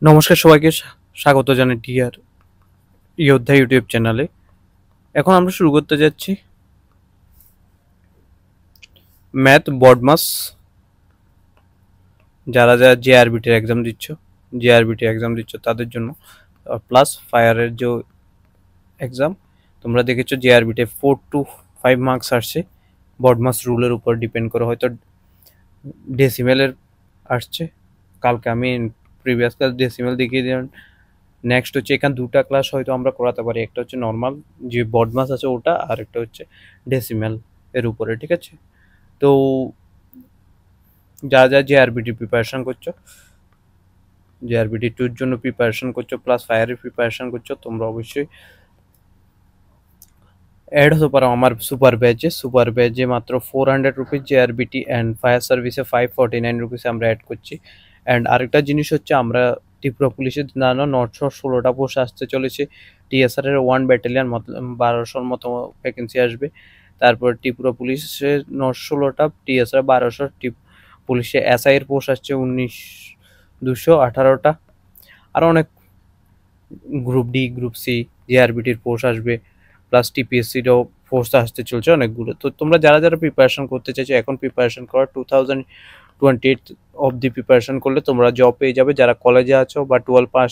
নমস্কার সবাইকে স্বাগত জানাই টিআর যোদ্ধা ইউটিউব চ্যানেলে। এখন আমরা শুরু করতে যাচ্ছি ম্যাথ বডমাস। যারা যারা জেআরবিটির এক্সাম দিচ্ছ তাদের জন্য, প্লাস ফায়ারের যে এক্সাম তোমরা দেখেছো জেআরবিতে 4 to 5 মার্কস আসছে। বডমাস রুলের উপর ডিপেন্ড করে, হয়তো ডেসিমেলের আসছে। কালকে আমি প্রিভিয়াস ক্লাস ডেসিমেল দেখিয়ে দিলাম। নেক্সট হচ্ছে এখানে দুটা ক্লাস হয়তো আমরা করাতে পারি, একটা হচ্ছে নর্মাল যে বডমাস আছে ওটা, আর একটা হচ্ছে ডেসিমেল এর উপরে, ঠিক আছে? তো যা যা জেআরবিটি প্রিপারেশন করছো, জেআরবিটি 2 এর জন্য প্রিপারেশন করছো, প্লাস ফায়ারের প্রিপারেশন করছো, তোমরা অবশ্যই অ্যাড হতে পারো আমার সুপার ব্যাচে মাত্র 400 রুপিস জেআরবিটি অ্যান্ড ফায়ার সার্ভিসে 549 রুপিসে আমরা অ্যাড করছি। অ্যান্ড আরেকটা জিনিস হচ্ছে, আমরা ত্রিপুরা পুলিশের জানো 916টা পোস্ট আসতে চলেছে। টিএসআর এর 1 ব্যাটালিয়ন মতলব 1200-র মতো ভ্যাকেন্সি আসবে। তারপর ত্রিপুরা পুলিশের 916টা, টিএসআর 1200, পুলিশে এসআই এর পোস্ট আসছে 218টা। আরও অনেক গ্রুপ ডি, গ্রুপ সি, জেআরবিটির পোস্ট আসবে, প্লাস টিপিএসসিরও পোস্ট আসতে চলছে অনেকগুলো। তো তোমরা যারা যারা প্রিপারেশন করতে চাইছো এখন প্রিপারেশন করো, 2028 অবধি প্রিপারেশন করলে তোমরা জব পেয়ে যাবে। যারা কলেজে আছো বা 12 পাস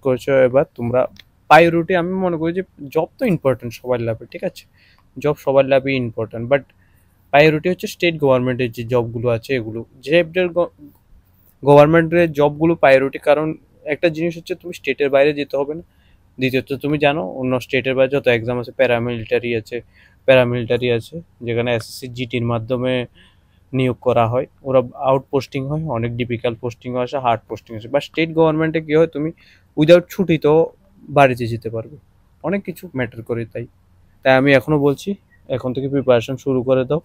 করেছো এবার তোমরা প্রায়োরিটি, আমি মনে করি যে জব তো ইম্পর্টেন্ট সবার লাভে, ঠিক আছে? জব সবার লাভই ইম্পর্টেন্ট, বাট প্রায়োরিটি হচ্ছে স্টেট গভর্নমেন্টের যে জবগুলো আছে এগুলো, যে গভর্নমেন্টের জবগুলো প্রায়োরিটি। কারণ একটা জিনিস হচ্ছে, তুমি স্টেটের বাইরে যেতে হবে না। দ্বিতীয়ত তুমি জানো অন্য স্টেটের বাইরে যত এক্সাম আছে, প্যারামিলিটারি আছে যেখানে এসএসসি জিটির মাধ্যমে নিয়োগ করা হয়, ওরা আউট পোস্টিং হয়, অনেক ডিফিকাল্ট পোস্টিংও আসে, হার্ড পোস্টিং আসে। বা স্টেট গভর্নমেন্টে কী হয়, তুমি উইদাউট ছুটিতেও বাড়িতে যেতে পারবে, অনেক কিছু ম্যাটার করে। তাই তাই আমি এখনও বলছি, এখন থেকে প্রিপারেশন শুরু করে দাও।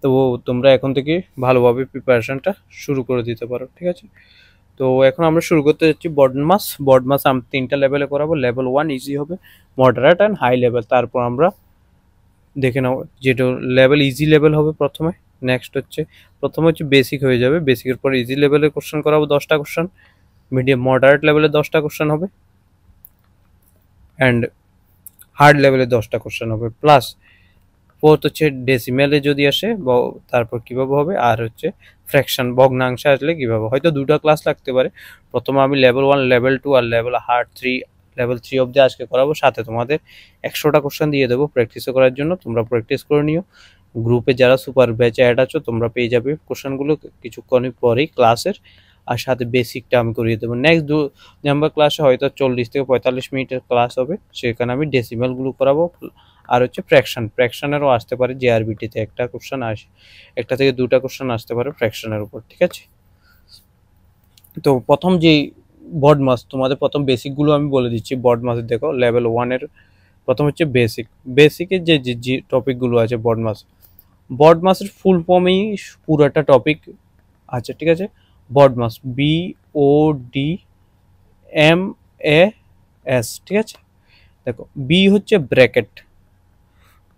তো তোমরা এখন থেকে ভালোভাবে প্রিপারেশনটা শুরু করে দিতে পারো, ঠিক আছে? তো এখন আমরা শুরু করতে যাচ্ছি বডমাস আমি 3টা লেভেলে করাবো। লেভেল 1 ইজি হবে, মডারেট অ্যান্ড হাই লেভেল। তারপর আমরা দেখে নাও যেটা লেভেল ইজি লেভেল হবে প্রথমে। নেক্সট হচ্ছে প্রথমে হচ্ছে বেসিক হয়ে যাবে, বেসিকের পর ইজি লেভেলের কোশ্চেন করাবো 10টা কোশ্চেন, মিডিয়াম মডারেট লেভেলে 10টা কোশ্চেন হবে, অ্যান্ড হার্ড লেভেলে 10টা কোশ্চেন হবে। প্লাস ফোর্থ হচ্ছে ডেসিমেলে যদি আসে তারপর কীভাবে হবে, আর হচ্ছে ফ্র্যাকশন ভগ্নাংশে আসলে কীভাবে। হয়তো দুটো ক্লাস লাগতে পারে। প্রথমে আমি লেভেল 1, লেভেল 2 আর লেভেল 3 অবধি আজকে করাবো। সাথে তোমাদের 100টা কোশ্চেন দিয়ে দেবো প্র্যাকটিসও করার জন্য, তোমরা প্র্যাকটিস করে নিও। গ্রুপে যারা সুপার ব্যাচে অ্যাড আছো তোমরা পেয়ে যাবে কোশ্চেনগুলো কিছুক্ষণ পরেই ক্লাসের, আর সাথে বেসিকটা আমি করিয়ে দেবো। নেক্সট 2 নম্বর ক্লাসে হয়তো 40 থেকে 45 মিনিটের ক্লাস হবে, সেখানে আমি ডেসিমেলগুলো করাবো। আর হচ্ছে ফ্র্যাকশনেরও আসতে পারে, জেআরবিটিতে একটা কোশ্চেন আসে, একটা থেকে দুটা কোশ্চেন আসতে পারে ফ্র্যাকশনের উপর, ঠিক আছে? তো প্রথম যেই বডমাস, তোমাদের প্রথম বেসিকগুলো আমি বলে দিচ্ছি। বডমাসের দেখো লেভেল 1-এর প্রথম হচ্ছে বেসিকের যে টপিকগুলো আছে বডমাসের ফুল ফর্মেই পুরোটা টপিক আছে, ঠিক আছে? বডমাস, BODMAS, ঠিক আছে? দেখো, বি হচ্ছে ব্র্যাকেট।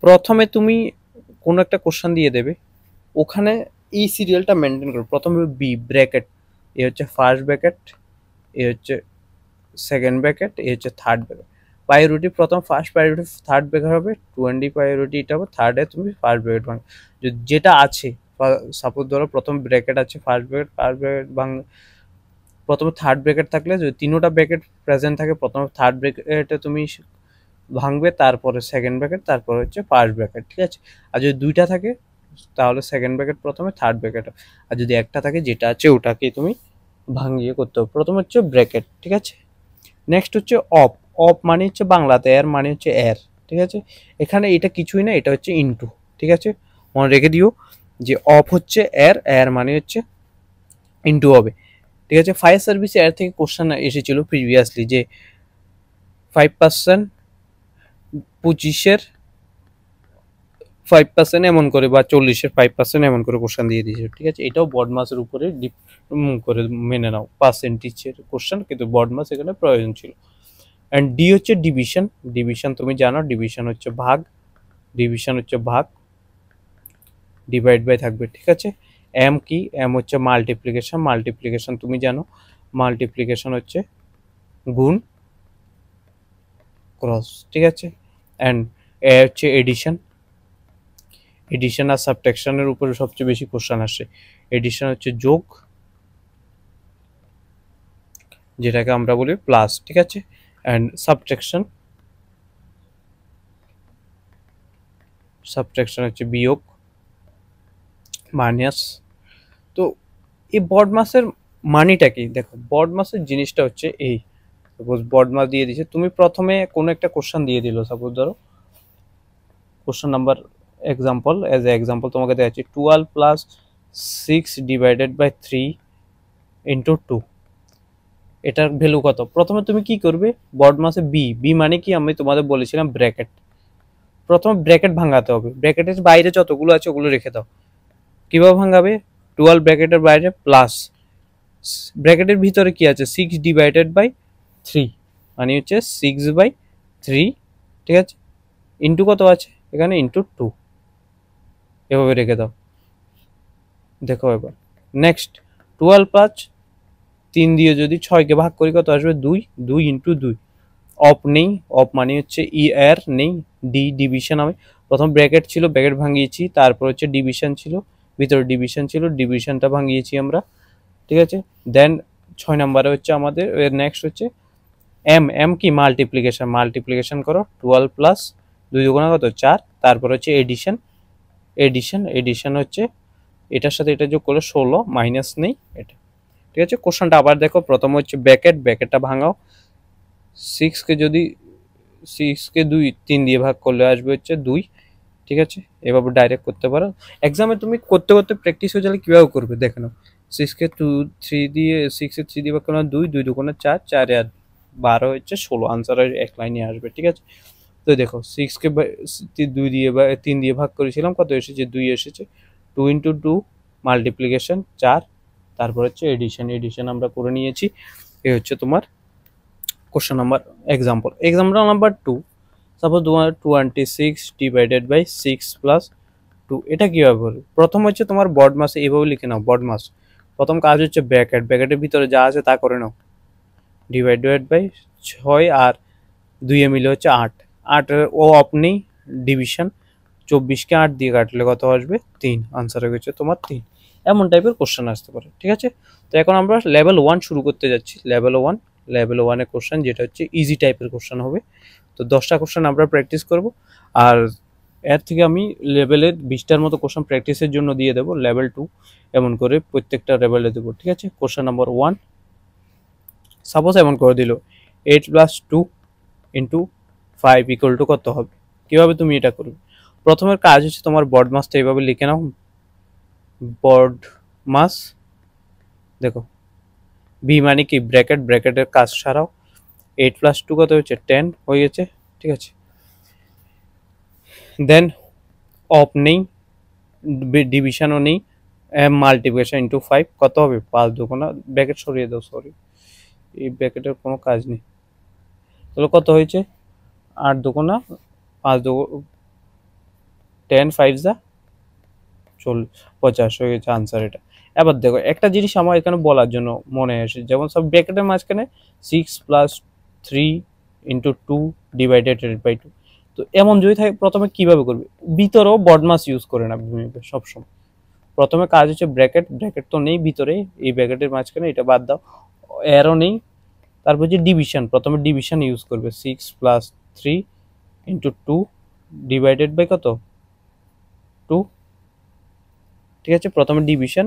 প্রথমে তুমি কোনো একটা কোশ্চেন দিয়ে দেবে, ওখানে এই সিরিয়ালটা মেনটেন করো। প্রথমে বি ব্র্যাকেট, এ হচ্ছে ফার্স্ট ব্র্যাকেট, এ হচ্ছে সেকেন্ড ব্র্যাকেট, এ হচ্ছে থার্ড ব্র্যাকেট। প্রায়োরিটি প্রথম ফার্স্ট প্রায়োরিটি থার্ড ব্র্যাকেট হবে, 20 প্রায়োরিটি এটা হবে, থার্ডে তুমি ফার্স্ট ব্র্যাকেট ভাঙ যেটা আছে। সাপোজ ধরো প্রথম ব্র্যাকেট আছে, ফার্স্ট ব্র্যাকেট ভাঙ। প্রথমে থার্ড ব্র্যাকেট থাকলে যদি তিনোটা ব্র্যাকেট প্রেজেন্ট থাকে, প্রথমে থার্ড ব্র্যাকেটে তুমি ভাঙবে, তারপরে সেকেন্ড ব্র্যাকেট, তারপরে হচ্ছে ফার্স্ট ব্র্যাকেট, ঠিক আছে? আর যদি দুইটা থাকে তাহলে সেকেন্ড ব্র্যাকেট প্রথমে, থার্ড ব্র্যাকেট। আর যদি একটা থাকে যেটা আছে ওটাকে তুমি ভাঙিয়ে করতে হবে। প্রথম হচ্ছে ব্র্যাকেট, ঠিক আছে? নেক্সট হচ্ছে অফ। অফ মানে হচ্ছে বাংলাতে এর মানে হচ্ছে এর, ঠিক আছে? এখানে এটা কিছুই না, এটা হচ্ছে ইনটু, ঠিক আছে? মনে রেখে দিও যে অফ হচ্ছে এর, এর মানে হচ্ছে ইনটু হবে, ঠিক আছে? ফায়ার সার্ভিসে এর থেকে কোশ্চেন এসেছিল প্রিভিয়াসলি যে 5% 25-এর 5% এমন করে, বা 40-এর 5% এমন করে কোশ্চেন দিয়ে দিয়েছে, ঠিক আছে? এটাও বডমাসের উপরে করে মেনে নাও, পার্সেন্টেজের কোশ্চেন, কিন্তু বডমাস এখানে প্রয়োজন ছিল। অ্যান্ড ডি হচ্ছে ডিভিশন। ডিভিশন তুমি জানো, ডিভিশন হচ্ছে ভাগ। ডিভিশন হচ্ছে ভাগ, ডিভাইড বাই থাকবে, ঠিক আছে। এম কি, এম হচ্ছে মাল্টিপ্লিকেশন, মাল্টিপ্লিকেশন তুমি জানো, মাল্টিপ্লিকেশন হচ্ছে গুণ, ক্রস, ঠিক আছে। অ্যান্ড এ হচ্ছে এডিশন, এডিশন আর সাবট্রাকশনের উপরে সবচেয়ে বেশি কোশ্চেন আসে। এডিশন হচ্ছে যোগ, যেটাকে আমরা বলি প্লাস, ঠিক আছে। অ্যান্ড সাবট্রাকশন, সাবট্রাকশন হচ্ছে বিয়োগ, মাইনাস। তো এই বড মাসের মানিটা কি, দেখো বড মাসের জিনিসটা হচ্ছে এই, সাপোজ বড মাস দিয়ে দিছে, তুমি প্রথমে কোনো একটা কোশ্চেন দিয়ে দিল, সাপোজ ধরো question number example, as a example তোমাকে দেওয়া আছে 12 প্লাস 6 ডিভাইডেড বাই 3 ইন্টু 2, এটার ভ্যালু কত। প্রথমে তুমি কি করবে, বড মাসে বি, বি মানে কি আমি তোমাদের বলেছিলাম ব্র্যাকেট, প্রথমে ব্র্যাকেট ভাঙাতে হবে, ব্র্যাকেটের বাইরে যতগুলো আছে ওগুলো রেখে দাও। কিভাবে ভাঙাবে, 12 ব্র্যাকেটের বাইরে প্লাস ব্র্যাকেটের ভিতরে কি আছে 6 ডিভাইডেড বাই 3, মানে হচ্ছে 6/3, ঠিক আছে, ইন্টু কত আছে এখানে, ইন্টু 2, এভাবে রেখে দাও। দেখো এবার নেক্সট 12 প্লাস 3 দিয়ে যদি 6কে ভাগ করি কত আসবে, 2, 2 ইন্টু 2, অফ নেই, অফ মানে হচ্ছে ই আর নেই, ডি ডিভিশন হবে, প্রথম ব্র্যাকেট ছিল ব্র্যাকেট ভাঙিয়েছি, তারপর হচ্ছে ডিভিশন ছিল, ভিতরে ডিভিশন ছিল, ডিভিশনটা ভাঙিয়েছি আমরা, ঠিক আছে। দেন 6 নম্বরে হচ্ছে আমাদের নেক্সট হচ্ছে এম, এম কি মাল্টিপ্লিকেশন, মাল্টিপ্লিকেশন করো 12 প্লাস 2 দুগুণা কত 4, তারপর হচ্ছে এডিশন, এডিশন, এডিশন হচ্ছে এটার সাথে এটা যোগ করলে 16, মাইনাস নেই এটা, ঠিক আছে। কোশ্চেনটা আবার দেখো, প্রথম হচ্ছে ব্র্যাকেট, ব্র্যাকেটটা ভাঙাও, 6কে যদি 6কে 2 3 দিয়ে ভাগ করলে আসবে হচ্ছে 2, ঠিক আছে। এভাবে ডাইরেক্ট করতে পারো, এক্সামে তুমি করতে করতে প্র্যাকটিস হয়ে গেলে কীভাবে করবে দেখে নাও। 6কে 3 দিয়ে 6 3 দিয়ে ভাগ করলে 2, 2 দুগুণে 4, 4 আর 12 হচ্ছে 16, আনসার এক লাইনে আসবে, ঠিক আছে। তো দেখো 6কে 2 দিয়ে বা 3 দিয়ে ভাগ করেছিলাম, কত এসেছে 2 এসেছে, 2 ইন্টু 2 মাল্টিপ্লিকেশন 4, তারপর হচ্ছে এডিশন, এডিশন আমরা করে নিয়েছি। এই হচ্ছে তোমার question number example. Example number 2, suppose তোমার 26 ডিভাইডেড বাই 6 প্লাস 2, এটা কীভাবে বলবো, প্রথম হচ্ছে তোমার বড মাস, এইভাবে লিখে নাও বড মাস, প্রথম কাজ হচ্ছে ব্র্যাকেট, ব্র্যাকেটের ভিতরে যা আছে তা করে নাও, ডিভাইডেড বাই 6 আর 2 মিলে হচ্ছে 8, 8 ও আপনি ডিভিশন, 24কে 8 দিয়ে কাটলে কত আসবে 3, আনসার হয়ে গেছে তোমার 3। এমন টাইপের কোশ্চেন আসতে পারে, ঠিক আছে। তো এখন আমরা লেভেল 1 শুরু করতে যাচ্ছি, লেভেল 1, লেভেল 1-এর কোশ্চেন যেটা হচ্ছে ইজি টাইপের কোশ্চেন হবে। তো 10টা কোশ্চেন আমরা প্র্যাকটিস করব, আর এর থেকে আমি লেভেলের 20টার মতো কোশ্চেন প্র্যাকটিসের জন্য দিয়ে দেবো, লেভেল 2 এমন করে প্রত্যেকটা লেভেলে দেবো, ঠিক আছে। কোশ্চেন নাম্বার 1, সাপোজ এমন করে দিল 8 প্লাস 2 ইন্টু 5 ইকুয়াল টু কত হবে, কীভাবে তুমি এটা করবে, প্রথমের কাজ হচ্ছে তোমার বড মাসটা এইভাবে লিখে নাও, বড মাস, দেখো বি মানে কি ব্র্যাকেট, ব্র্যাকেটের কাজ সারাও, 8 প্লাস 2 কত হচ্ছে 10 হয়ে গেছে, ঠিক আছে। দেন অফ নেই, ডিভিশনও নেই, মাল্টিপ্লিকেশন ইন্টু 5 কত হবে 5 দুগুণা, ব্র্যাকেট সরিয়ে দাও, সরি এই ব্র্যাকেটের কোনো কাজ নেই, তাহলে কত হয়েছে 8 দুগুণা 5 দু 10, 5 যা 50 হয়ে গেছে আনসার এটা। এবার দেখো একটা জিনিস আমার এখানে বলার জন্য মনে আসে, যেমন সব ব্র্যাকেটের মাঝখানে 6 প্লাস 3 ইন্টু 2 ডিভাইডেড বাই 2, তো এমন যদি থাকে প্রথমে কিভাবে করবে, ভিতরেও বডমাস ইউজ করে না সবসময়, প্রথমে কাজ হচ্ছে ব্র্যাকেট, ব্র্যাকেট তো নেই ভিতরে, এই ব্র্যাকেটের মাঝখানে এটা বাদ দাও, এরও নেই, তারপর হচ্ছে ডিভিশন, প্রথমে ডিভিশন ইউজ করবে 6 প্লাস 3 ইন্টু 2 ডিভাইডেড বাই কত 2, ঠিক আছে। প্রথমে ডিভিশন,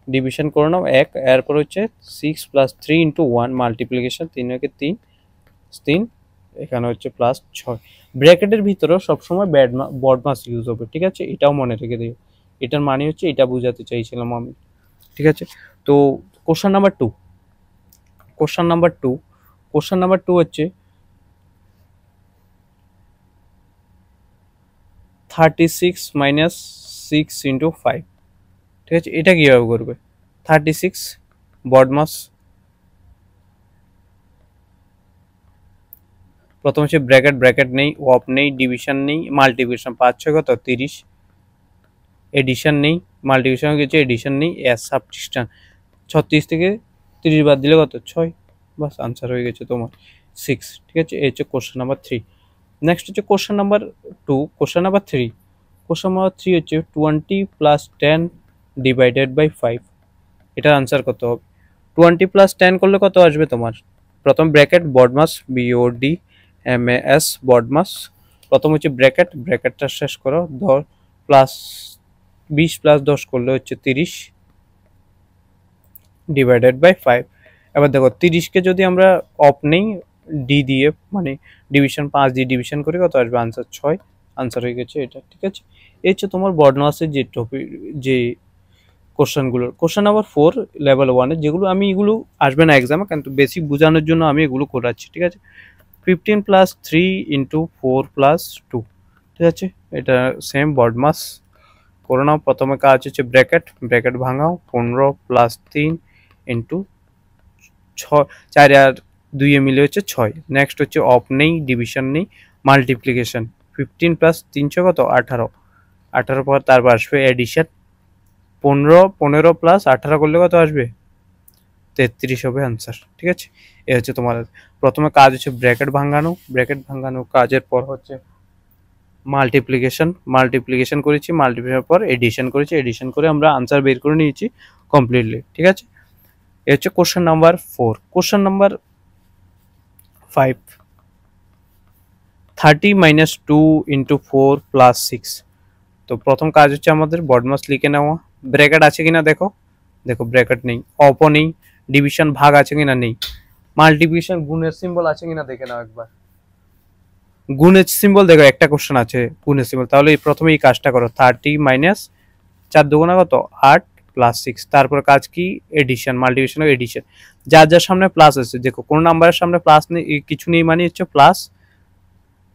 ডিভিশন করে নাও 1, এরপর হচ্ছে 6 প্লাস 3 ইন্টু 1 মাল্টিপ্লিকেশন 3 একে 3, 3 এখানে হচ্ছে প্লাস 6, ব্র্যাকেটের ভিতরেও সবসময় বডমাস ইউজ হবে, ঠিক আছে, এটাও মনে রেখে দিও, এটার মানে হচ্ছে এটা বোঝাতে চাইছিলাম আমি, ঠিক আছে। তো question number 2, question number 2, question number 2 হচ্ছে 36 মাইনাস 6 ইন্টু 5, ঠিক আছে, এটা কীভাবে করবে, 36 বডমাস প্রথম হচ্ছে ব্র্যাকেট, ব্র্যাকেট নেই, অফ নেই, ডিভিশন নেই, মাল্টিপ্লিকেশন 5 6 কত 30, এডিশন নেই, মাল্টিপ্লিকেশন গেছে, এডিশন নেই, এস সাবট্রাকশন 36 থেকে 30 বাদ দিলে কত 6, বাস আনসার হয়ে গেছে তোমার 6। ঠিক আছে, এই হচ্ছে কোশ্চেন নাম্বার 3। নেক্সট হচ্ছে question number 2, question number 3। Question number 3 হচ্ছে 20 + 10 / 5, এটার আনসার কত হবে? 20 + 10 করলে কত আসবে তোমার? প্রথম ব্র্যাকেট বডমাস, BODMAS বডমাস, প্রথম হচ্ছে ব্র্যাকেট, ব্র্যাকেটটা শেষ করো, 10 প্লাস 20 + 10 করলে হচ্ছে 30 / 5। এবার দেখো 30কে যদি আমরা অফ নেই, ডি দিয়ে মানে ডিভিশন 5 দিয়ে ডিভিশন করি, কত আসবে? আনসার 6, আনসার হয়ে গেছে এটা। ঠিক আছে, এই হচ্ছে তোমার বডমাসের যে টপিক, যে কোশ্চেনগুলোর। কোশ্চেন নাম্বার 4 লেভেল 1-এর, যেগুলো আমি এগুলো আসবে না এক্সামে, কিন্তু বেসিক বোঝানোর জন্য আমি এগুলো করাচ্ছি। ঠিক আছে, 15 + 3 × 4 + 2, ঠিক আছে, এটা সেম বডমাস করে নাও। প্রথমে কাজ হচ্ছে ব্র্যাকেট, ব্র্যাকেট ভাঙাও, 15 + 3 × 6, 4 আর 2 এ মিলে হচ্ছে 6। নেক্সট হচ্ছে অফ নেই, ডিভিশন নেই, মাল্টিপ্লিকেশন 15 + 300 কত 18, 18 পর তারপর আসবে এডিশন 15 + 18 করলে কত আসবে? 33 হবে আনসার। ঠিক আছে, এ হচ্ছে তোমার প্রথমে কাজ হচ্ছে ব্র্যাকেট ভাঙানো, ব্র্যাকেট ভাঙানো কাজের পর হচ্ছে মাল্টিপ্লিকেশন, মাল্টিপ্লিকেশন করেছি, মাল্টিপ্লিকেশনের পর এডিশন করেছি, এডিশন করে আমরা আনসার বের করে নিয়েছি কমপ্লিটলি। ঠিক আছে, এ হচ্ছে কোশ্চেন নাম্বার 4। Question number 5, 30 - 2 × 4 + 6। তো প্রথম কাজ হচ্ছে আমাদের বডমাস লিখে নেওয়া, ব্র্যাকেট আছে কিনা দেখো, দেখো ব্র্যাকেট নেই, অপও নেই, ডিভিশন ভাগ আছে কিনা নেই, মাল্টিপ্লিকেশন গুণের সিম্বল আছে কিনা দেখে নাও একবার। গুণের সিম্বল দেখো, একটা কোশ্চেন আছে গুণের সিম্বল, তাহলে প্রথমে এই কাজটা করো, 30 - 4 দুগুণা কত 8 + 6, তারপর কাজ কি এডিশন, মাল্টিপ্লিকেশন ও এডিশন, যার যার সামনে প্লাস আছে, দেখো কোন নাম্বারের সামনে প্লাস নেই, কিছু নেই মানে হচ্ছে প্লাস,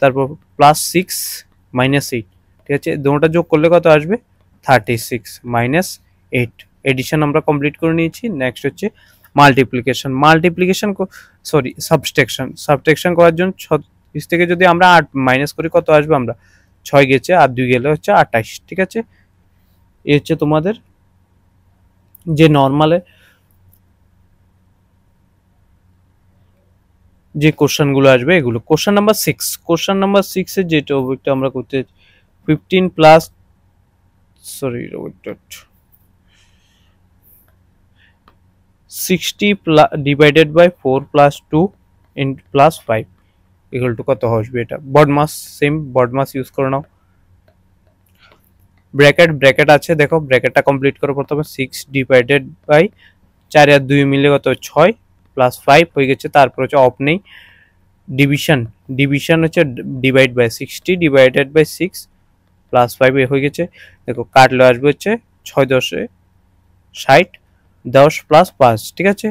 তারপর +6 - 8, ঠিক আছে, দুটোটা যোগ করলে কত আসবে? 36 - 8। এডিশন আমরা কমপ্লিট করে নিয়েছি। নেক্সট হচ্ছে multiplication, multiplication sorry subtraction, subtraction করার জন্য 36 থেকে যদি আমরা 8 মাইনাস করি, কত আসবে? আমরা 6 গেছে আর 2 গেলে হচ্ছে 28। ঠিক আছে, এই হচ্ছে তোমাদের যে নর্মালে যে কোশ্চেনগুলো আসবে এগুলো। কোশ্চেন নাম্বার 6, কোশ্চেন নাম্বার 6 এর যে টপিকটা আমরা করতে 15 প্লাস সরি 60 / 4 + 2 + 5 ইকুয়াল টু কত আসবে? এটা বডমাস, সেম বডমাস ইউজ করে নাও। ব্র্যাকেট, ব্র্যাকেট আছে দেখো, ব্র্যাকেটটা কমপ্লিট করো প্রথমে, 6 / 4 আর 2 মিলে কত 6 + 5 হয়ে গেছে, তারপর হচ্ছে অফ নেই, ডিভিশন, ডিভিশন হচ্ছে /60 / 6 + 5 হয়ে গেছে, দেখো কাটলে আসবে হচ্ছে 6 10 60, 10 + 5। ঠিক আছে,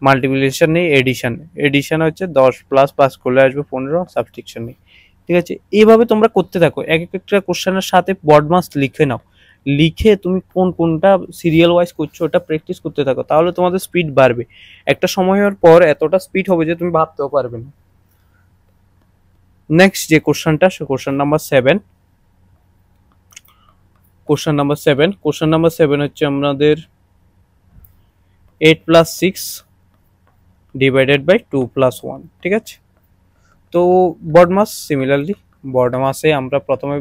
মাল্টিপ্লিকেশন নেই, এডিশন, এডিশন হচ্ছে 10 + 5 করলে আসবে 15, সাবট্রাকশন নেই। ঠিক আছে, এইভাবে তোমরা করতে থাকো, এক একটা কোশ্চেনের সাথে বডমাস লিখে নাও, লিখে তুমি কোনটা সিরিয়াল ওয়াইজ করছো ওটা প্র্যাকটিস করতে থাকো, তাহলে তোমাদের স্পিড বাড়বে। একটা সময়ের পর এতটা স্পিড হবে যে তুমি ভাবতেও পারবে না। নেক্সট যে কোশ্চেনটা, question number 7, question number 7, question number 7 হচ্ছে আমাদের 8 + 6 / 2 + 1। ঠিক আছে, তো বডমাস সিমিলারলি, বডমাসে আমরা প্রথমে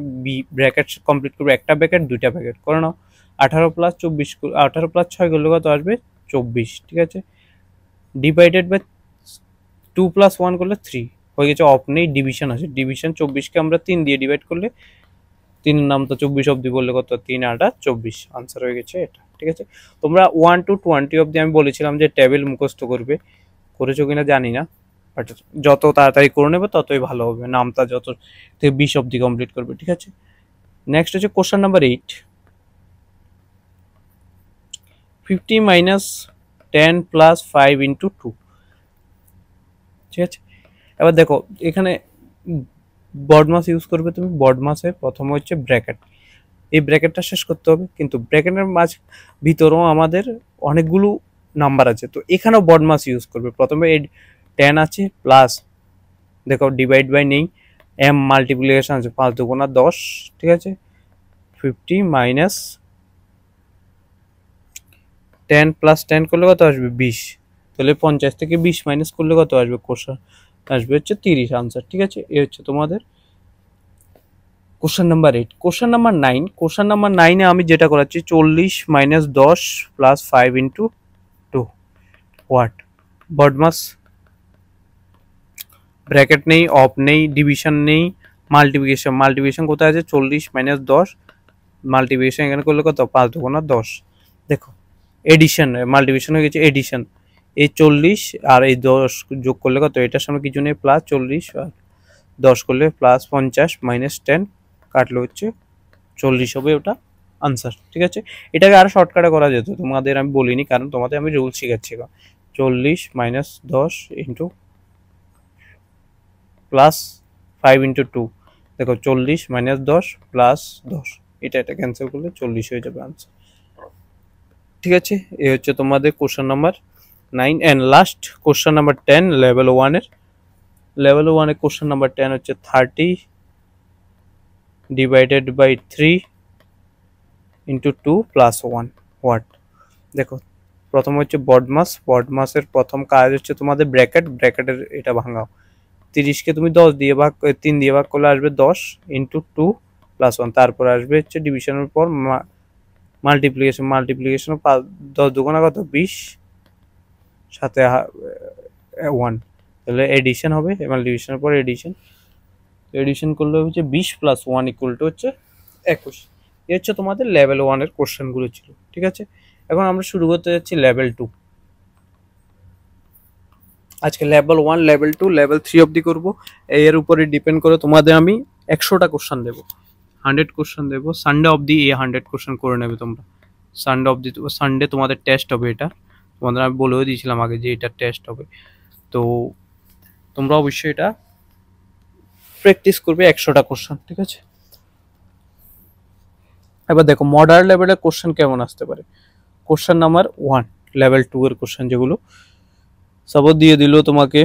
ব্র্যাকেট কমপ্লিট করবো, একটা ব্র্যাকেট দুইটা ব্র্যাকেট করে নাও, 18 + 24, 18 + 6 করলে কত আসবে? 24। ঠিক আছে, / 2 + 1 করলে 3 হয়ে গেছে, অফ নেই, ডিভিশন আছে, ডিভিশন 24কে আমরা 3 দিয়ে ডিভাইড করলে, 3 এর নাম তো 24 অব্দি বললে কত 3 8 24, আনসার হয়ে গেছে এটা। ঠিক আছে, তোমরা 1 to 20 অব্দি আমি বলেছিলাম যে টেবিল মুখস্থ করবে, করেছো কিনা জানি না, বাট যত তাড়াতাড়ি করে নেবে ততই ভালো হবে, নামটা যত থেকে 20 অব্দি কমপ্লিট করবে। ঠিক আছে, নেক্সট হচ্ছে কোশ্চেন নাম্বার 8, 50 - 10 + 5 × 2। ঠিক আছে, এবার দেখো এখানে বডমাস ইউজ করবে তুমি, বডমাসে প্রথমে হচ্ছে ব্র্যাকেট, এই ব্র্যাকেটটা শেষ করতে হবে, কিন্তু ব্র্যাকেটের ভিতরেও আমাদের নাম্বার আছে, তো এখানেও বডমাস ইউজ করবে। প্রথমে 10 আছে প্লাস দেখো ডিভাইড বাই নেই, এম মাল্টিপ্লিকেশন আছে 5 দুগুণা 10, ঠিক আছে, 50 মাইনাস 10 প্লাস 10 করলে কত আসবে 20, তাহলে 50 থেকে 20 মাইনাস করলে কত আসবে, কোশ্চেন আসবে হচ্ছে 30 আনসার, ঠিক আছে। এই হচ্ছে তোমাদের question number 8। Question number 9, question number 9-এ আমি যেটা করাচ্ছি 40 minus 10 plus 5 into 2 what, BODMAS, bracket নেই, অফ নেই, ডিভিশন নেই, মাল্টিপ্লিকেশন, মাল্টিপ্লিকেশন কোথায় আছে 40 মাইনাস 10, মাল্টিপ্লিকেশন এখানে করলে কত 5 দুগুণা 10, দেখো এডিশন, মাল্টিপ্লিকেশন হয়ে গেছে এডিশন, এই 40 আর এই 10 যোগ করলে কত, এটার সামনে কিছু নেই প্লাস 40 আর 10 করলে প্লাস 50 মাইনাস 10 কাটলে হচ্ছে 40 হবে ওটা আনসার, ঠিক আছে। এটাকে আরো শর্টকাটে করা যেত, তোমাদের আমি বলিনি কারণ তোমাদের আমি রুল শিখাচ্ছি। 40 মাইনাস 10 ইন্টু প্লাস 5 ইন্টু 2, দেখো 40 মাইনাস 10 প্লাস 10, এটা ক্যান্সেল করলে 40 হয়ে যাবে আনসার, ঠিক আছে। এই হচ্ছে তোমাদের question number 9 and last question number 10 level 1-এর। লেভেল 1-এর কোশ্চেন নাম্বার 10 হচ্ছে 30 divided by 3 into 2 plus 1 what, দেখো প্রথম হচ্ছে বডমাস, বডমাসের প্রথম কাজ হচ্ছে তোমাদের ব্র্যাকেট, ব্র্যাকেটের এটা ভাঙাও, 30কে তুমি 10 দিয়ে ভাগ 3 দিয়ে ভাগ করলে আসবে 10 ইন্টু 2 প্লাস 1, তারপর আসবে হচ্ছে ডিভিশনের পর মাল্টিপ্লিকেশন, মাল্টিপ্লিকেশন 10 দুগুণা কত 20 সাথে 1, তাহলে এডিশন হবে, মাল্টিপ্লিকেশনের পর এডিশন, এডিশন করলে হচ্ছে 20 প্লাস 1 ইকুয়াল টু হচ্ছে 21। এই হচ্ছে তোমাদের লেভেল 1-এর কোশ্চেনগুলো ছিল, ঠিক আছে। এখন আমরা শুরু করতে যাচ্ছি লেভেল 2। আজকে লেভেল 1, লেভেল 2, লেভেল 3 অবধি করবো। এর উপরে ডিপেন্ড করে তোমাদের আমি 100টা কোশ্চেন দেবো, 100 কোশ্চেন দেবো। সানডে অবধি এই 100 কোশ্চেন করে নেবে তোমরা, সানডে অবধি। সানডে তোমাদের টেস্ট হবে, এটা তোমাদের আমি বলেও দিয়েছিলাম আগে যে এটা টেস্ট হবে, তো তোমরা অবশ্যই এটা প্র্যাকটিস করবে 100টা কোশ্চেন, ঠিক আছে। এবার দেখো মডার্ন লেভেলের কোশ্চেন কেমন আসতে পারে। কোশ্চেন নাম্বার 1 লেভেল 2 এর কোশ্চেন যেগুলো সাপোজ দিয়ে দিল তোমাকে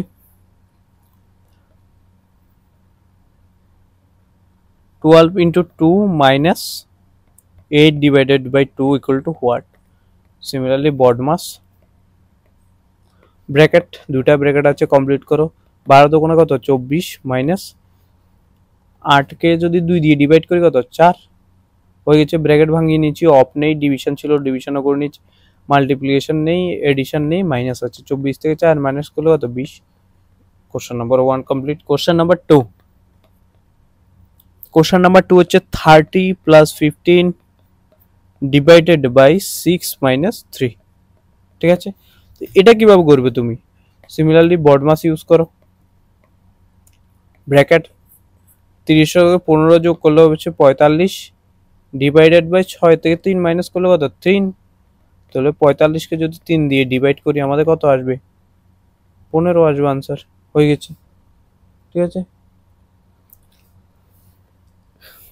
12 into 2 minus 8 divided by 2 equal to what, similarly BODMAS, bracket, দুটা ব্র্যাকেট আছে কমপ্লিট করো, 12 দুগুণে কত 24 মাইনাস 8কে যদি 2 দিয়ে ডিভাইড করি কত 4 হয়ে গেছে, ব্র্যাকেট ভাঙিয়ে নিচ্ছি, অফ নেই, ডিভিশন ছিল ডিভিশনও করে নিচ্ছি, মাল্টিপ্লিকেশন নেই, এডিশন নেই, মাইনাস আছে, 24 থেকে 4 মাইনাস করলে কত 20। Question number 1 complete. Question number 2, question number 2 হচ্ছে 30 প্লাস 15 ডিভাইডেড বাই 6 মাইনাস 3, ঠিক আছে। এটা কিভাবে করবে তুমি, সিমিলারলি বডমাস ইউজ করো, ব্র্যাকেট 30 থেকে 15 যোগ করলে হচ্ছে 45 ডিভাইডেড বাই 6 থেকে 3 মাইনাস করলে কত 3, তাহলে 45কে যদি 3 দিয়ে ডিভাইড করি আমাদের কত আসবে 15 আসবে আনসার, হয়ে গেছে, ঠিক আছে।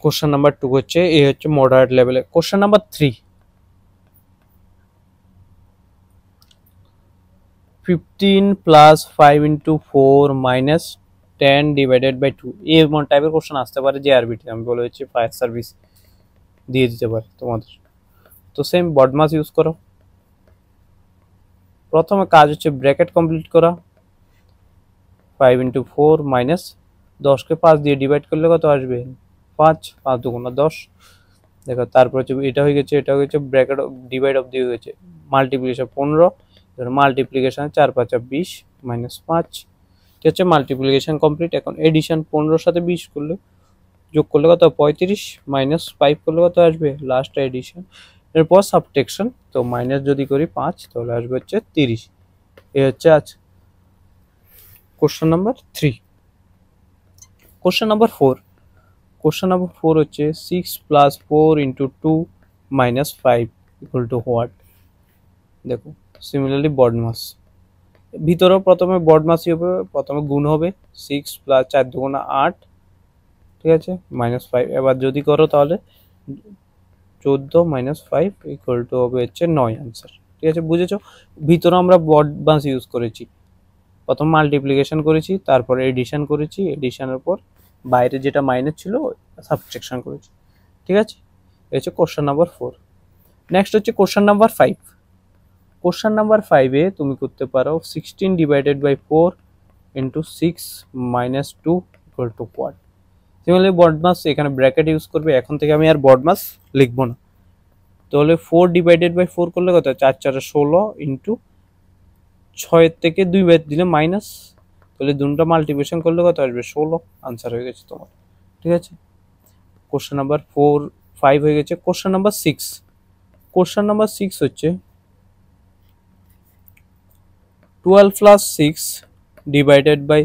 কোশ্চেন নাম্বার 2 হচ্ছে এই হচ্ছে মডারেট লেভেলে। Question number 3 15 plus 5 into 4 minus 10 divided by 2, এমন টাইপের কোশ্চেন আসতে পারে যে আরবিটি আমি বলে হচ্ছে ফায়ার সার্ভিস দিয়ে দিতে পারে তোমাদের। তো সেম বডমাস ইউজ করো, প্রথমে কাজ হচ্ছে ব্র্যাকেট কমপ্লিট করা, 5 ইন্টু 4 মাইনাস 10কে 5 দিয়ে ডিভাইড করলে কত আসবে 5, 5 দুগুণা 10, দেখো তারপর হচ্ছে এটা হয়ে গেছে, এটা হয়ে গেছে ব্র্যাকেট ডিভাইড অফ দিয়ে গেছে, মাল্টিপ্লিকেশন 15, মাল্টিপ্লিকেশন 4 5 20 মাইনাস 5, ঠিক আছে, মাল্টিপ্লিকেশন কমপ্লিট। এখন এডিশন 15 সাথে 20 করলে যোগ করলে কত 35 মাইনাস 5 করলে কত আসবে লাস্ট এডিশন, এরপর সাবট্রাকশন, তো মাইনাস যদি করি 5 তাহলে আসবে হচ্ছে 30। এই হচ্ছে আজ question number 3। Question number 4, question number 4 হচ্ছে 6 plus 4 into 2 minus 5 equal to what, দেখো সিমিলারলি বডমাস, ভিতরেও প্রথমে বডমাসই হবে, প্রথমে গুণ হবে 6 প্লাস 4 দুগুণা 8, ঠিক আছে, মাইনাস 5, এবার যদি করো তাহলে 14 মাইনাস 5 ইকুয়াল টু হবে হচ্ছে 9 আনসার, ঠিক আছে, বুঝেছো। ভিতরে আমরা বডমাস ইউজ করেছি, প্রথম মাল্টিপ্লিকেশন করেছি, তারপরে এডিশন করেছি, এডিশনের পর বাইরে যেটা মাইনাস ছিল সাবট্রাকশন করেছি। ঠিক আছে, এই হচ্ছে কোশ্চেন নাম্বার 4। নেক্সট হচ্ছে কোশ্চেন নাম্বার 5। কোশ্চেন নাম্বার 5-এ তুমি করতে পারো 16 divided by 4 into 6 minus 2 equal to what. Similarly BODMAS এখানে ব্র্যাকেট ইউজ করবে। এখন থেকে আমি আর বডমাস লিখবো না। তাহলে 4 ডিভাইডেড বাই 4 করলে কত, 4 4 16 ইন্টু 6 থেকে 2 বাদ দিলে মাইনাস, তাহলে দুটো মাল্টিপ্লিকেশন করলে কত আসবে, 16। আনসার হয়ে গেছে তোমার। ঠিক আছে, কোশ্চেন নাম্বার 5 হয়ে গেছে। Question number 6। কোশ্চেন নাম্বার 6 হচ্ছে 12 plus 6 divided by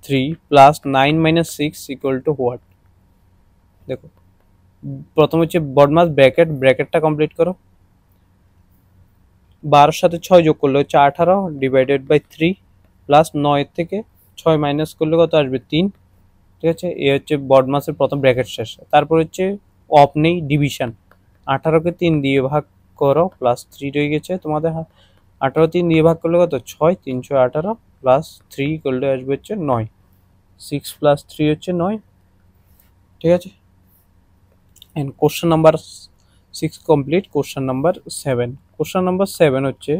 3 plus 9 minus 6 equal to what. দেখো প্রথম হচ্ছে বডমাস ব্র্যাকেটটা কমপ্লিট করো। 12 সাথে 6 যোগ করলে হচ্ছে 18 ডিভাইডেড বাই 3 প্লাস 9 থেকে 6 মাইনাস করলে কত আসবে, 3। ঠিক আছে, এ হচ্ছে বডমাসের প্রথম ব্র্যাকেট শেষ। তারপর হচ্ছে অফ নেই, ডিভিশন। 18কে 3 দিয়ে ভাগ করো প্লাস 3 রয়ে গেছে তোমাদের। 18 3 দিয়ে ভাগ করলে কত, 6, 318 প্লাস 3 করলে আসবে হচ্ছে 9। 6 প্লাস 3 হচ্ছে 9। ঠিক আছে, and question number 6 complete. Question number 7। Question number 7 হচ্ছে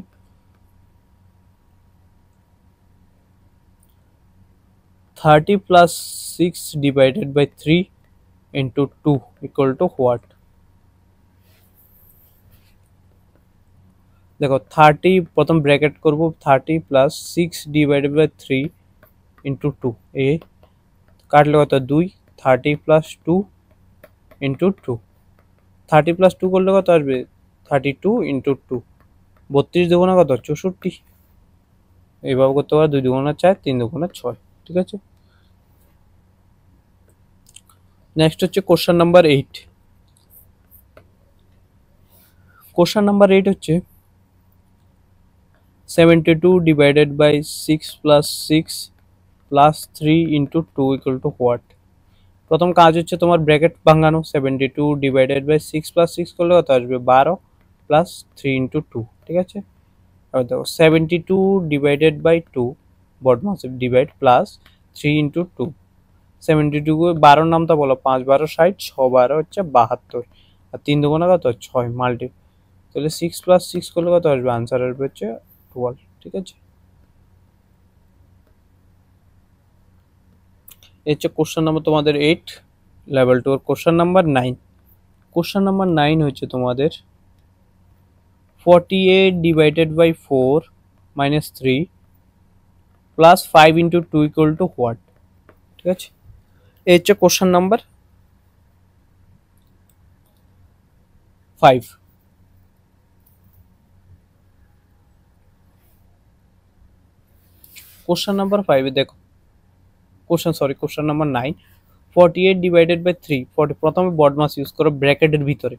30 plus 6 divided by 3 into 2 equal to what. দেখো 30 প্রথম ব্র্যাকেট করব, 30 প্লাস 6 ডিভাইডেড বাই 3 ইন্টু 2, এ কাটলে কত 2, 30 প্লাস 2 ইন্টু 2। 30 প্লাস 2 করলে কত আসবে, 32 ইন্টু 2। 32 দুগুণা কত, 64। এইভাবে করতে পারো, 2 দুগুণা 4, 3 দুগুণা 6। ঠিক আছে, নেক্সট হচ্ছে কোশ্চেন নাম্বার 8। কোশ্চেন নাম্বার 8 হচ্ছে 72 divided by 6 plus 6 plus 3 into 2 equal to what. প্রথম কাজ হচ্ছে তোমার ব্র্যাকেট ভাঙানো। 72 ডিভাইডেড বাই 6 প্লাস 6 করলে কত আসবে, 12 প্লাস 3 ইন্টু 2। ঠিক আছে, এবার দেখো 72 divided by 2 BODMAS divide plus 3 into 2। 72 12 নামটা বলো, 5 12 60, 6 12 হচ্ছে 72, আর 3 দুগুণা কত, 6 মাল্টি। তাহলে 6 প্লাস 6 করলে কত আসবে, আনসার আসবে হচ্ছে 12। ঠিক আছে, এই হচ্ছে কোশ্চেন নাম্বার তোমাদের 8 লেভেল 2 এর। Question number 9। কোশ্চেন নাম্বার 9 হচ্ছে তোমাদের 48 divided by 4 minus 3 plus 5 into 2 equal to what. ঠিক আছে, এই হচ্ছে কোশ্চেন নাম্বার 5। কোশ্চেন নাম্বার 5 এ দেখো, কোশ্চেন নাম্বার 9। 48 ডিভাইডেড বাই 3, 40 প্রথমে বডমাস ইউজ করো ব্র্যাকেটের ভিতরে।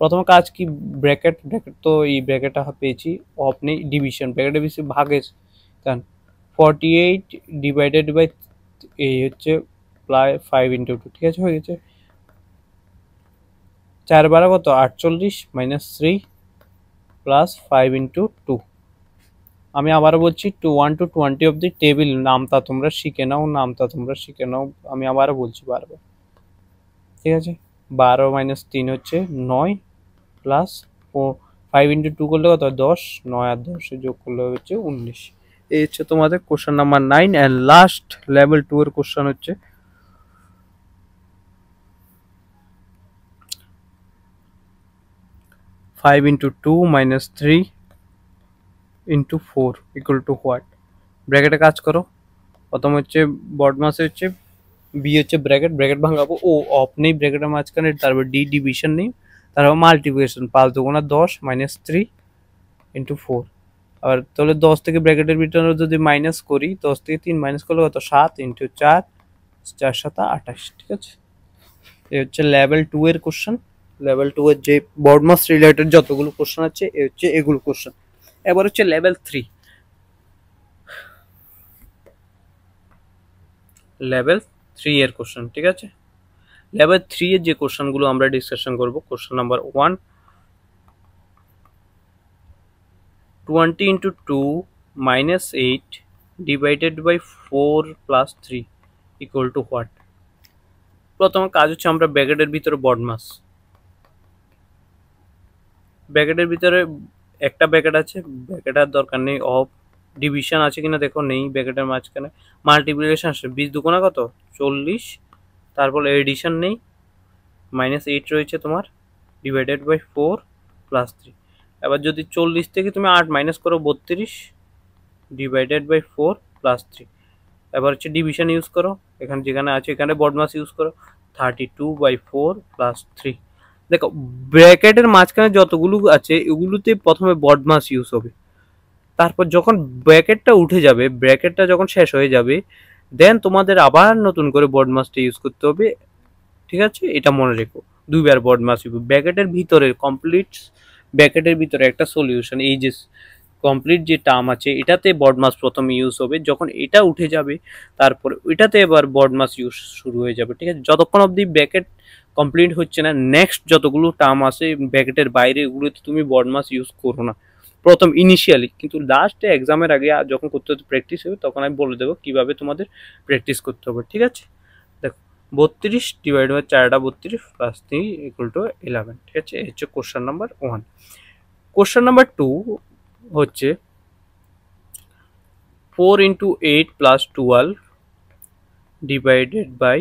প্রথম কাজ কি, ব্র্যাকেট তো এই ব্র্যাকেটটা পেয়েছি, অফ নেই, ডিভিশন ব্র্যাকেটের বেশি ভাগের কারণ 48 ডিভাইডেড বাই এই হচ্ছে প্রায় 5 ইন্টু 2। ঠিক আছে, হয়ে গেছে। 4 12 কত, 48 মাইনাস 3 প্লাস 5 ইন্টু 2। আমি আবার বলছি 1 to 20 অব দি টেবিল নামটা তোমরা শিখে নাও, আমি আবারও বলছি বারবার। ঠিক আছে, 12 মাইনাস 3 হচ্ছে 9 প্লাস 5 ইন্টু 2 করলে কত, 10, 9 আর 10 যোগ করলে হচ্ছে 19। এই হচ্ছে তোমাদের question number 9। And last level 2 এর কোশ্চেন হচ্ছে 5 into 2 minus 3 into 4 equal to what. ব্র্যাকেটে কাজ করো। প্রথম হচ্ছে বডমাসে হচ্ছে বি হচ্ছে ব্র্যাকেট ভাঙাবো, ও অফ নেই ব্র্যাকেটের মাঝখানে, তারপর ডি ডিভিশন নেই, তারপর মাল্টিপ্লিকেশন 5 দুগুণা 10 মাইনাস 3 ইন্টু 4। আর তাহলে 10 থেকে ব্র্যাকেটের ভিতরে যদি মাইনাস করি, 10 থেকে 3 মাইনাস করলে কত, 7 ইন্টু 4, 4 7 28। ঠিক আছে, এই হচ্ছে লেভেল 2 এর কোশ্চেন। লেভেল 2 এর যে বডমাস রিলেটেড যতগুলো কোশ্চেন আছে এই হচ্ছে এগুলো কোশ্চেন। এবার হচ্ছে লেভেল 3। লেভেল 3 এর কোশ্চেন। ঠিক আছে, লেভেল 3 এর যে কোশ্চেনগুলো আমরা ডিসকাশন করব, question number 1, 20 into 2 minus 8 divided by 4 plus 3 equal to what? প্রথম কাজ হচ্ছে আমরা ব্র্যাকেটের ভিতরে বডমাস, ব্র্যাকেটের ভিতরে একটা ব্র্যাকেট আছে, ব্র্যাকেটের দরকার নেই, অফ ডিভিশন আছে কিনা দেখো, নেই, ব্র্যাকেটের মাঝখানে মাল্টিপ্লিকেশন আসছে, 20 দুগুণা কত 40, তারপর এডিশন নেই, -8 রয়েছে তোমার, ডিভাইডেড বাই 4 প্লাস 3। এবার যদি 40 থেকে তুমি 8 মাইনাস করো 32, ডিভাইডেড বাই 4 প্লাস 3। এবার হচ্ছে ডিভিশন ইউজ করো, এখানে যেখানে আছে এখানে বডমাস ইউজ করো, 32/4 প্লাস 3। দেখো ব্র্যাকেটের মাঝখানে যতগুলো আছে এগুলোতে প্রথমে বডমাস ইউজ হবে, তারপর যখন ব্র্যাকেটটা উঠে যাবে, ব্র্যাকেটটা যখন শেষ হয়ে যাবে, দেন তোমাদের আবার নতুন করে বডমাসটা ইউজ করতে হবে, ঠিক আছে? এটা মনে রেখো, দুইবার বডমাস ইউজ। ব্র্যাকেটের ভিতরে কমপ্লিট, ব্র্যাকেটের ভিতরে একটা সলিউশন, এই যে কমপ্লিট যে টার্ম আছে এটাতে বডমাস প্রথমে ইউজ হবে, যখন এটা উঠে যাবে তারপর ওইটাতে এবার বডমাস ইউজ শুরু হয়ে যাবে, ঠিক আছে? যতক্ষণ অবধি ব্র্যাকেট কমপ্লিট হচ্ছে না, নেক্সট যতগুলো টার্ম আছে ব্র্যাকেটের বাইরে ওগুলোতে তুমি বডমাস ইউজ করো না প্রথম ইনিশিয়ালি, কিন্তু লাস্টে এক্সামের আগে যখন করতে হতে প্র্যাকটিস হবে তখন আমি বলে দেবো কিভাবে তোমাদের প্র্যাকটিস করতে হবে, ঠিক আছে? দেখো 32 ডিভাইড বাই 4টা 32 প্লাস 3 ইকুয়াল টু 11, ঠিক আছে? এই হচ্ছে কোশ্চেন নাম্বার 1। কোশ্চেন নাম্বার 2 হচ্ছে 4 into 8 plus 12 divided by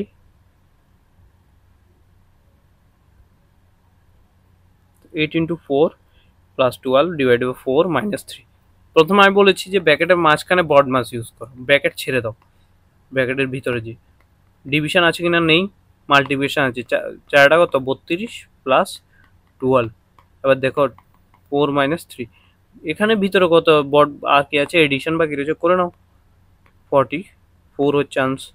8 into 4 plus 12 divided by 4 minus 3। প্রথমে আমি বলেছি যে ব্র্যাকেটের মাঝখানে বডমাস ইউজ করো, ব্র্যাকেট ছেড়ে দাও, ব্র্যাকেটের ভিতরে যে ডিভিশন আছে কিনা নেই, মাল্টিপ্লিকেশন আছে, 4টা কত 32 প্লাস 12। এবার দেখো 4 minus 3, এখানে ভিতরে কত বড আর কি আছে, এডিশন বা কি রয়েছে করে নাও, 44 হচ্ছে আনসার,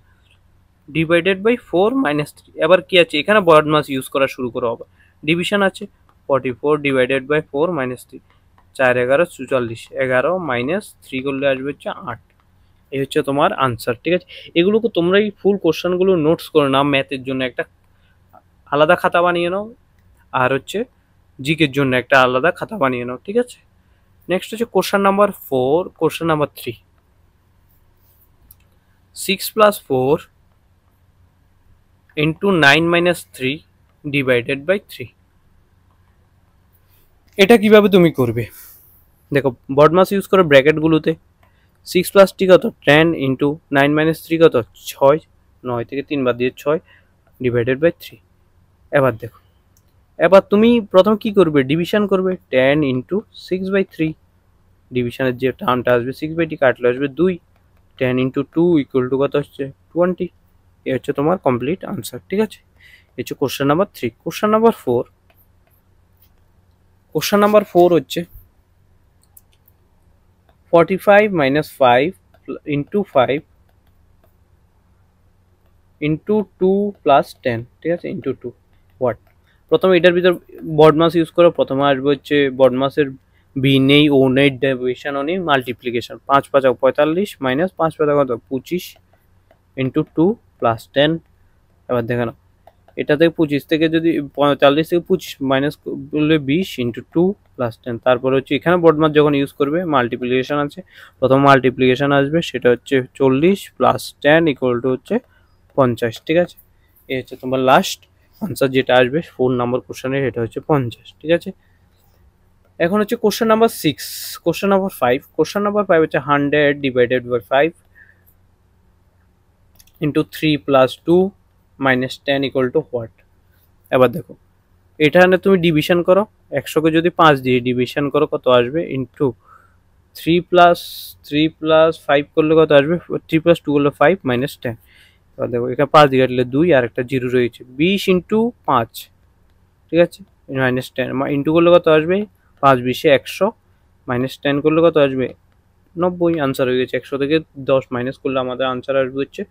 ডিভাইডেড বাই 4 মাইনাস 3। এবার কি আছে এখানে বডমাস ইউজ করা শুরু করো, আবার ডিভিশন আছে, 44 ডিভাইডেড বাই 4 মাইনাস 3, 4 11 44, 11 মাইনাস 3 করলে আসবে হচ্ছে 8। এই হচ্ছে তোমার আনসার, ঠিক আছে? এগুলোকে তোমরা এই ফুল কোশ্চেনগুলো নোটস করে নাও, ম্যাথের জন্য একটা আলাদা খাতা বানিয়ে নাও, আর হচ্ছে জিকের জন্য একটা আলাদা খাতা বানিয়ে নাও, ঠিক আছে? নেক্সট হচ্ছে question number 4, question number 3, 6 plus 4 into 9 minus 3 divided by 3। এটা কিভাবে তুমি করবে? দেখো বডমাস ইউজ করো ব্র্যাকেটগুলোতে, 6 প্লাস টি কত 10 ইন্টু 9 মাইনাস 3 কত 6, 9 থেকে 3 বাদ দিয়ে 6 ডিভাইডেড বাই 3। এবার দেখো, এবার তুমি প্রথম কি করবে, ডিভিশন করবে, 10 ইন্টু 6/3, ডিভিশনের যে টার্মটা আসবে 6/t কাটলে আসবে 2, 10 ইন্টু 2 ইকুয়াল টু কত হচ্ছে 20। এ হচ্ছে তোমার কমপ্লিট আনসার, ঠিক আছে? এই হচ্ছে question number 3। Question number 4, question number 4 হচ্ছে 45 minus 5 into 5 into 2 plus 10, ঠিক আছে? Into 2 what? প্রথমে এটার ভিতর বডমাস ইউজ করো, প্রথমে আসবে হচ্ছে বডমাসের বি নেই, ও নেই, ডিভিশনও নেই, মাল্টিপ্লিকেশন, 5 5 45 মাইনাস 5 5 কত 25 ইন্টু 2 প্লাস 10। এবার দেখে নাও, এটা থেকে 25 থেকে যদি 45 থেকে 25 মাইনাস করলে 20 ইন্টু 2 প্লাস 10। তারপর হচ্ছে এখানে বডমাস যখন ইউজ করবে মাল্টিপ্লিকেশন আছে, প্রথম মাল্টিপ্লিকেশন আসবে সেটা হচ্ছে 40 প্লাস 10 ইকুয়াল টু হচ্ছে 50, ঠিক আছে? এই হচ্ছে তোমার লাস্ট আনসার যেটা আসবে 4 নম্বর কোশ্চেনের, এটা হচ্ছে 50, ঠিক আছে? এখন হচ্ছে question number 6, question number 5, question number 5 হচ্ছে 100 divided by 5 into 3 plus 2 minus 10 equal to what? এবার দেখো এখানে তুমি ডিভিশন করো, 100কে যদি 5 দিয়ে ডিভিশন করো কত আসবে, ইন্টু 3 প্লাস 5 করলে কত আসবে, 3 প্লাস 2 করলে 5 মাইনাস 10। এবার দেখো এখানে 5 দিয়ে কাটলে 2 আর একটা 0 রয়েছে, 20 ইন্টু 5, ঠিক আছে? মাইনাস 10 ইন্টু করলে কত আসবে, 5 20 100 মাইনাস 10 করলে কত আসবে 90। আনসার হয়ে গেছে। 100 থেকে 10 মাইনাস করলে আমাদের আনসার আসবে হচ্ছে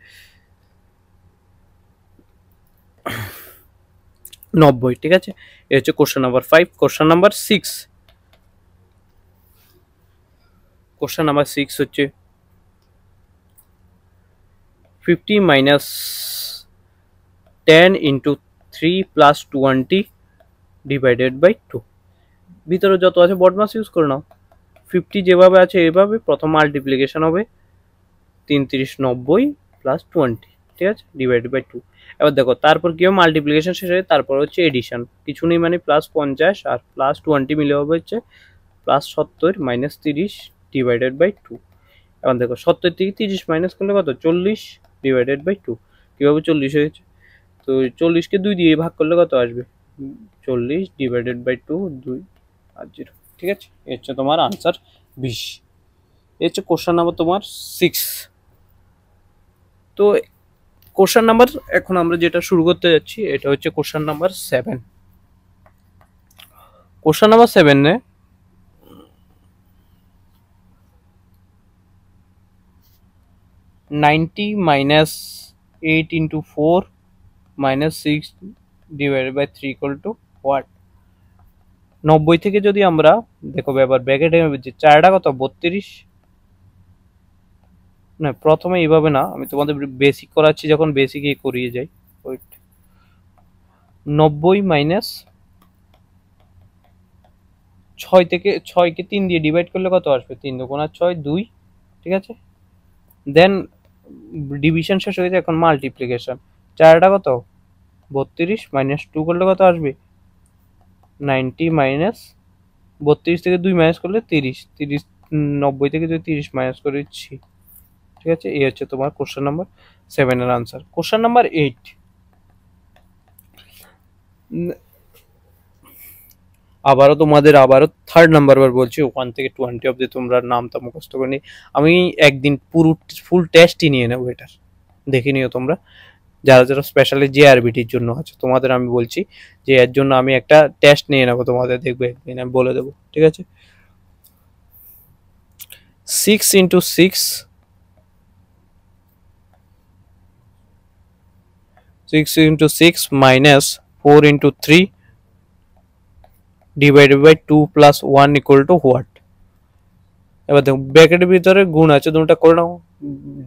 90, ঠিক আছে? এই হচ্ছে question number 5। Question number 6, question number 6 হচ্ছে 50 minus 10 into 3 plus 20 divided by 2। ভিতরে যত আছে বডমাস ইউজ করে নাও, 50 যেভাবে আছে এভাবে প্রথম মাল্টিপ্লিকেশন হবে, 3 30 90 প্লাস 20, ঠিক আছে, ডিভাইডেড বাই 2। এবার দেখো তারপর কি হবে, মাল্টিপ্লিকেশন শেষ হয়ে তারপর হচ্ছে এডিশন, কিছু নেই মানে প্লাস 50 আর প্লাস 20 মিলে হবে হচ্ছে প্লাস 70 মাইনাস 30 ডিভাইডেড বাই 2। এখন দেখো 70 থেকে 30 মাইনাস করলে কত, 40 ডিভাইডেড বাই 2। কীভাবে 40 হয়েছে, তো 40কে 2 দিয়ে ভাগ করলে কত আসবে, 40 ডিভাইডেড বাই 2, 2 আর 0, ঠিক আছে। এ হচ্ছে তোমার আনসার 20। এ হচ্ছে কোশ্চেন নাম্বার তোমার 6। তো কোশ্চেন নাম্বার এখন আমরা যেটা শুরু করতে যাচ্ছি এটা হচ্ছে কোশ্চেন নাম্বার 7। কোশ্চেন নাম্বার 7-এ ninety minus 8 into 4 minus 6 divided by 3 equal to what. 90 থেকে যদি আমরা দেখো ব্যাপার ব্র্যাকেটে যে 4টা কত 32, না প্রথমে এইভাবে না, আমি তোমাদের বেসিক করাচ্ছি, যখন বেসিকে করিয়ে যাই। ওয়েট, 90 মাইনাস 6 থেকে 6কে 3 দিয়ে ডিভাইড করলে কত আসবে, 3 দুগুণা 6 2, ঠিক আছে। দেন ডিভিশন শেষ হয়ে গেছে, এখন মাল্টিপ্লিকেশন। 4টা কত 32 মাইনাস 2 করলে কত আসবে 90 মাইনাস 32 থেকে 2 মাইনাস করলে 30, 90 থেকে যদি 30 মাইনাস করে দিচ্ছি, ঠিক আছে। এই হচ্ছে তোমার কোশ্চেন নাম্বার 7 এর আনসার। কোশ্চেন নাম্বার 8, আবারও থার্ড নাম্বার বার বলছি, 1 থেকে 20 অবধি তোমরা নামটা মুখস্থ করে নি। আমি একদিন পুরো ফুল টেস্টই নিয়ে নেবো, এটার দেখে নিও তোমরা, যারা যারা স্পেশালি জেআরবিটির জন্য আছে তোমাদের আমি বলছি যে এর জন্য আমি একটা টেস্ট নিয়ে নেবো, তোমাদের দেখবে একদিন আমি বলে দেবো, ঠিক আছে। 6 into 6 minus 4 into 3 divided by 2 plus 1 equal to what. এবার দেখো ব্র্যাকেটের ভিতরে গুণ আছে, তোমরা করে নাও,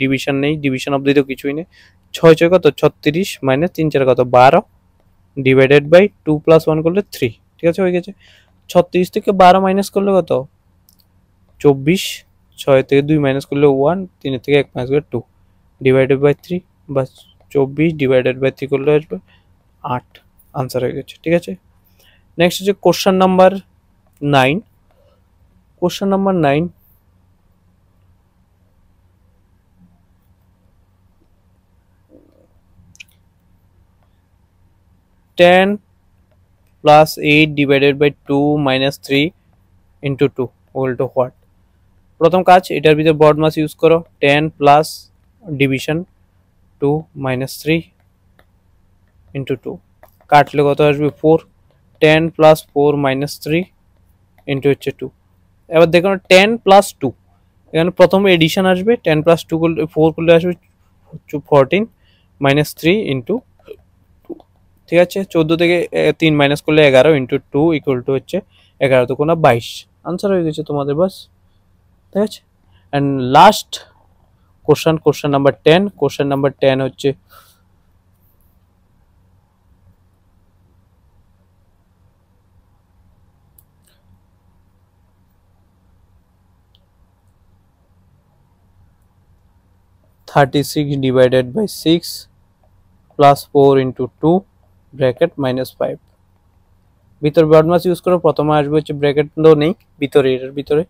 ডিভিশন নেই, ডিভিশন অবধি তো কিছুই নেই। 6 6 কত 36 মাইনাস 3 4 কত 12 ডিভাইডেড বাই 2 প্লাস 1 করলে 3, ঠিক আছে, হয়ে গেছে। 36 থেকে 12 মাইনাস করলে কত 24, 6 থেকে 2 মাইনাস করলে 1, 3 থেকে 1 মাইনাস করলে 2 ডিভাইডেড বাই 3, বাস 24 ডিভাইডেড বাই 3 করলে আসবে 8, আনসার হয়ে গেছে, ঠিক আছে। নেক্সট হচ্ছে question number 9। Question number 9, 10 plus 8 divided by 2 minus 3 into 2 equal to what. প্রথম কাজ, এটার ভিতরে বর্ড মাস ইউজ করো, 10 প্লাস ডিভিশন 2 মাইনাস 3 ইন্টু 2, কাটলে কত আসবে 4, 10 প্লাস 4 মাইনাস 3 ইন্টু হচ্ছে 2। এবার দেখুন 10 প্লাস 2, এখানে প্রথমে এডিশন আসবে, 10 প্লাস 2 করলে 4 করলে আসবে 14 মাইনাস 3 ইন্টু 2, ঠিক আছে। 14 থেকে 3 মাইনাস করলে 11 ইন্টু 2 ইকুয়াল টু হচ্ছে 11 দুগুণা 22, আনসার হয়ে গেছে তোমাদের, বাস, ঠিক আছে। And last question number 10। Question number 10 হচ্ছে 36 divided by 6 plus 4 into 2 bracket minus 5। ভিতর ব্রডমাস ইউজ করে প্রথমে আসবে হচ্ছে ব্র্যাকেট তো নেই ভিতরে, এটার ভিতরে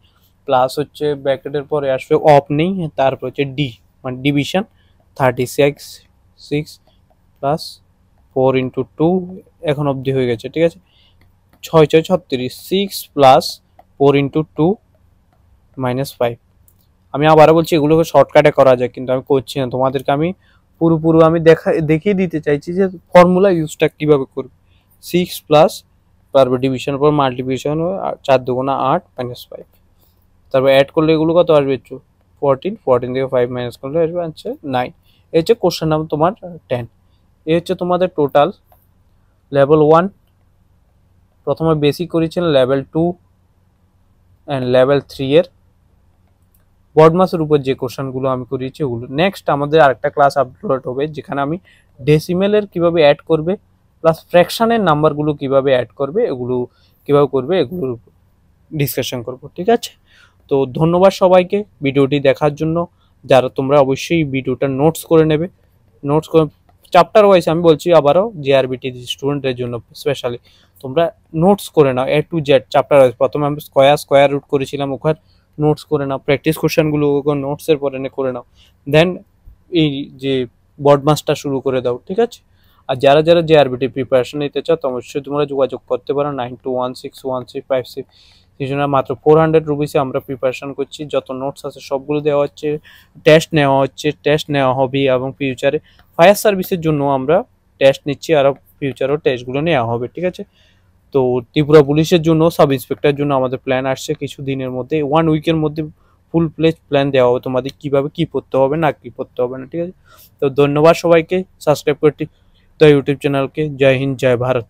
প্লাস হচ্ছে ব্র্যাকেটের পরে আসবে অফ নেই, তারপর হচ্ছে ডি মানে ডিভিশন 36 প্লাস 4 ইন্টু 2 এখন অবধি হয়ে গেছে, ঠিক আছে। 6 6 36, 6 প্লাস 4 ইন্টু 2 মাইনাস 5। আমি আবারও বলছি এগুলোকে শর্টকাটে করা যায়, কিন্তু আমি করছি না, তোমাদেরকে আমি পুরোপুরি আমি দেখিয়ে দিতে চাইছি যে ফর্মুলা ইউজটা কিভাবে করবে। 6 প্লাস তারপর ডিভিশনের পর মাল্টিপ্লিকেশন 4 দুগুণা 8 মাইনাস 5, তারপর অ্যাড করলে এগুলো কত আসবে 14 থেকে 5 মাইনাস করলে আসবে আনসার 9। এই হচ্ছে কোশ্চেন নাম্বার তোমার 10। এই হচ্ছে তোমাদের টোটাল লেভেল 1, প্রথমে বেসিক করেছিলেন, লেভেল 2 অ্যান্ড লেভেল 3 এর বর্ডমাসের উপর যে কোশ্চেনগুলো আমি করিয়েছি ওগুলো। নেক্সট আমাদের আরেকটা ক্লাস আপলোড হবে যেখানে আমি ডেসিমেলের কিভাবে অ্যাড করবে প্লাস ফ্র্যাকশনের নাম্বারগুলো কিভাবে অ্যাড করবে এগুলো কিভাবে করবে এগুলোর ডিসকাশন করব, ঠিক আছে। তো ধন্যবাদ সবাইকে ভিডিওটি দেখার জন্য। যারা তোমরা অবশ্যই ভিডিওটা নোটস করে নেবে, নোটস করে চ্যাপ্টার ওয়াইজ আমি বলছি আবারও, জিআরবিটি স্টুডেন্টের জন্য স্পেশালি তোমরা নোটস করে নাও এ টু জেড চ্যাপ্টার ওয়াইজ। প্রথমে আমি স্কোয়ার রুট করেছিলাম, ওখানে নোটস করে নাও, প্র্যাকটিস কোশ্চেনগুলো ওখানে নোটসের পরে করে নাও, দেন এই যে বোর্ড মাস্টার শুরু করে দাও, ঠিক আছে। আর যারা যারা জিআরবিটি প্রিপারেশন নিতে চাও অবশ্যই তোমরা যোগাযোগ করতে পারো 92161356। সেই জন্য মাত্র 400 রুপিসে আমরা প্রিপারেশন করছি, যত নোটস আছে সবগুলো দেওয়া হচ্ছে, টেস্ট নেওয়া হবে, এবং ফিউচারে ফায়ার সার্ভিসের জন্য আমরা টেস্ট নিচ্ছি, আর ফিউচারও টেস্টগুলো নেওয়া হবে, ঠিক আছে। তো ত্রিপুরা পুলিশের জন্য, সাব ইন্সপেক্টরের জন্য আমাদের প্ল্যান আসছে কিছু দিনের মধ্যে, 1 উইকের মধ্যে ফুল প্লেজ প্ল্যান দেওয়া হবে তোমাদের কিভাবে কি পড়তে হবে না কি পড়তে হবে না, ঠিক আছে। তো ধন্যবাদ সবাইকে, সাবস্ক্রাইব করতে দ্য ইউটিউব চ্যানেলকে। জয় হিন্দ, জয় ভারত।